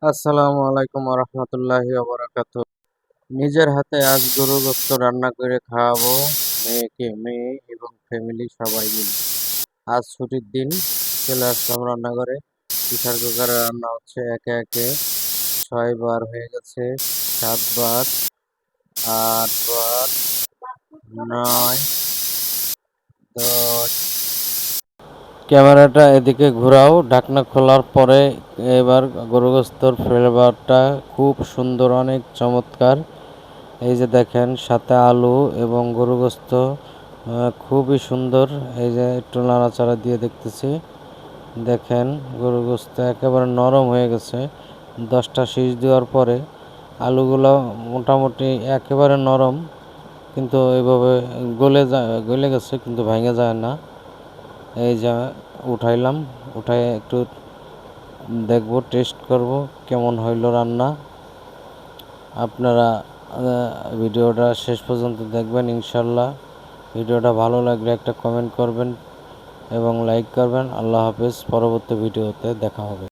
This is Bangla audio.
আসসালামু আলাইকুম রহমতুল্লাহি ওয়া বারাকাতুহু। নিজের হাতে আজ গরুর গোশত রান্না করে খাওয়াবো মেয়েকে, মেয়ে এবং ফ্যামিলি সবাই মিলে। আজ ছুটির দিন, চলে আসলাম রান্নাঘরে। প্রেসার কুকারে রান্না হচ্ছে একে একে 6 বার হয়ে গেছে, 7 বার, 8 বার, 9, 10। ক্যামেরাটা এদিকে ঘোরাও। ঢাকনা খোলার পরে এবার গরুর গোশতের ফ্লেভারটা খুব সুন্দর, অনেক চমৎকার। এই যে দেখেন, সাথে আলু এবং গরু গোশত খুবই সুন্দর। এই যে একটু নাড়াচাড়া দিয়ে দেখতেছি, দেখেন গরু গোশত একেবারে নরম হয়ে গেছে। 10টা শীষ দেওয়ার পরে আলুগুলো মোটামুটি একেবারে নরম, কিন্তু এইভাবে গলে গেছে, কিন্তু ভেঙে যায় না। এই যে উঠাইলাম, উঠাই একটু দেখব, টেস্ট করব কেমন হইল রান্না। আপনারা ভিডিওটা শেষ পর্যন্ত দেখবেন ইনশাল্লাহ। ভিডিওটা ভালো লাগলে একটা কমেন্ট করবেন এবং লাইক করবেন। আল্লাহ হাফেজ, পরবর্তী ভিডিওতে দেখা হবে।